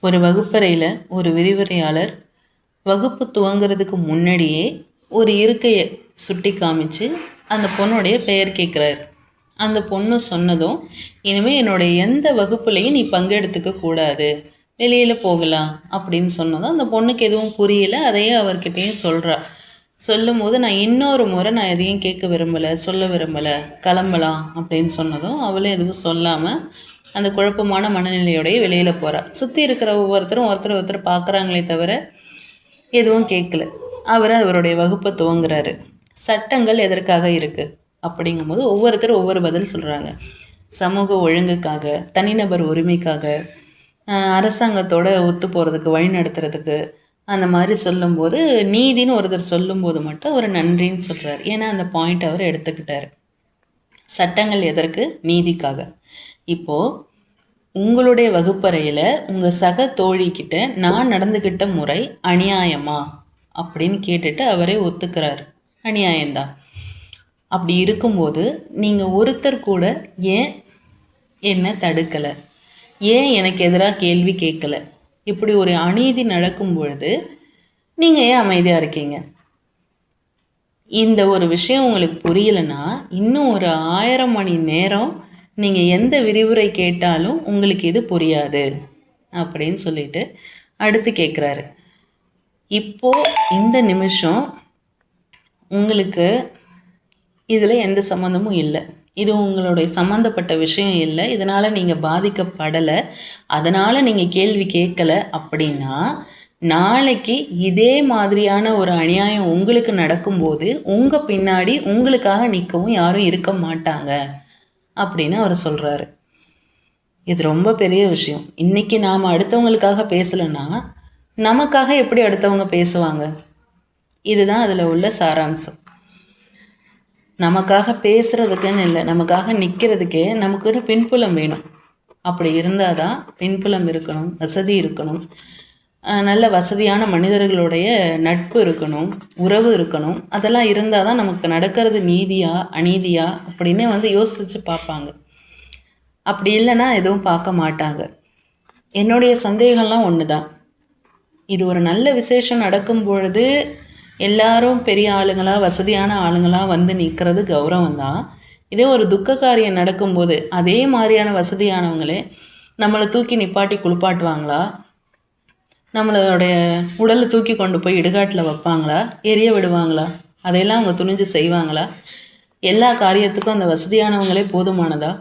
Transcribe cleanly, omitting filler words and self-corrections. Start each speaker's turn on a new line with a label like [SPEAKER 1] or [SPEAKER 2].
[SPEAKER 1] ஒரு வகுப்பறையில் ஒரு விரிவுரையாளர் வகுப்பு துவங்குறதுக்கு முன்னாடியே ஒரு இருக்கையை சுட்டி காமிச்சு அந்த பொண்ணுடைய பெயர் கேட்குறாரு. அந்த பொண்ணு சொன்னதும், இனிமேல் என்னுடைய எந்த வகுப்புலையும் நீ பங்கெடுத்துக்க கூடாது, வெளியில் போகலாம் அப்படின்னு சொன்னதும் அந்த பொண்ணுக்கு எதுவும் புரியல. அதையே அவர்கிட்டையும் சொல்கிறா. சொல்லும்போது, நான் இன்னொரு முறை நான் எதையும் கேட்க விரும்பலை, சொல்ல விரும்பலை, கிளம்பலாம் அப்படின்னு சொன்னதும் அவளும் எதுவும் சொல்லாமல் அந்த குழப்பமான மனநிலையோடய வெளியில் போகிறா. சுற்றி இருக்கிற ஒவ்வொருத்தரும் ஒருத்தர் பார்க்குறாங்களே தவிர எதுவும் கேட்கல. அவருடைய வகுப்பை துவங்குறாரு. சட்டங்கள் எதற்காக இருக்குது அப்படிங்கும்போது ஒவ்வொருத்தரும் ஒவ்வொரு பதில் சொல்கிறாங்க. சமூக ஒழுங்குக்காக, தனிநபர் உரிமைக்காக, அரசாங்கத்தோட ஒத்து போகிறதுக்கு, வழி நடத்துறதுக்கு, அந்த மாதிரி சொல்லும்போது நீதின்னு ஒருத்தர் சொல்லும்போது மட்டும் அவர் நன்றின்னு சொல்கிறார். ஏன்னா அந்த பாயிண்ட் அவர் எடுத்துக்கிட்டார். சட்டங்கள் எதற்கு? நீதிக்காக. இப்போது உங்களுடைய வகுப்பறையில் உங்கள் சக தோழிக்கிட்ட நான் நடந்துக்கிட்ட முறை அநியாயமா அப்படின்னு கேட்டுட்டு அவரே ஒத்துக்கிறார், அநியாயம்தான். அப்படி இருக்கும்போது நீங்கள் ஒருத்தர் கூட ஏன் என்னை தடுக்கலை, ஏன் எனக்கு எதிராக கேள்வி கேட்கல, இப்படி ஒரு அநீதி நடக்கும் பொழுது நீங்கள் ஏன் அமைதியாக இருக்கீங்க? இந்த ஒரு விஷயம் உங்களுக்கு புரியலைன்னா இன்னும் ஒரு 1000 மணி நேரம் நீங்கள் எந்த விரிவுரை கேட்டாலும் உங்களுக்கு இது புரியாது அப்படின்னு சொல்லிட்டு அடுத்து கேட்குறாரு. இப்போது இந்த நிமிஷம் உங்களுக்கு இதில் எந்த சம்மந்தமும் இல்லை, இது உங்களுடைய சம்மந்தப்பட்ட விஷயம் இல்லை, இதனால் நீங்கள் பாதிக்கப்படலை, அதனால் நீங்கள் கேள்வி கேட்கலை அப்படின்னா நாளைக்கு இதே மாதிரியான ஒரு அநியாயம் உங்களுக்கு நடக்கும்போது உங்கள் பின்னாடி உங்களுக்காக நிற்கவும் யாரும் இருக்க மாட்டாங்க அப்படின்னு அவர் சொல்கிறாரு. இது ரொம்ப பெரிய விஷயம். இன்றைக்கி நாம் அடுத்தவங்களுக்காக பேசலைன்னா நமக்காக எப்படி அடுத்தவங்க பேசுவாங்க? இதுதான் அதில் உள்ள சாராம்சம். நமக்காக பேசுகிறதுக்குன்னு இல்லை, நமக்காக நிற்கிறதுக்கே நமக்கு பின்புலம் வேணும். அப்படி இருந்தால் தான் பின்புலம் இருக்கணும், வசதி இருக்கணும், நல்ல வசதியான மனிதர்களுடைய நட்பு இருக்கணும், உறவு இருக்கணும். அதெல்லாம் இருந்தால் தான் நமக்கு நடக்கிறது நீதியா அநீதியா அப்படின்னு யோசித்து பார்ப்பாங்க. அப்படி இல்லைன்னா எதுவும் பார்க்க மாட்டாங்க. என்னுடைய சந்தேகம்லாம் ஒன்று தான். இது ஒரு நல்ல விசேஷம் நடக்கும் பொழுது எல்லாரும் பெரிய ஆளுங்களாக வசதியான ஆளுங்களாக வந்து நிற்கிறது கௌரவம் தான். இதே ஒரு துக்க காரியம் நடக்கும்போது அதே மாதிரியான வசதியானவங்களே நம்மளை தூக்கி நிப்பாட்டி குளிப்பாட்டுவாங்களா? நம்மளுடைய உடலை தூக்கி கொண்டு போய் இடுகாட்டில் வைப்பாங்களா? எரிய விடுவாங்களா? அதையெல்லாம் அவங்க துணிஞ்சு செய்வாங்களா? எல்லா காரியத்துக்கும் அந்த வசதியானவங்களே போதுமானதா?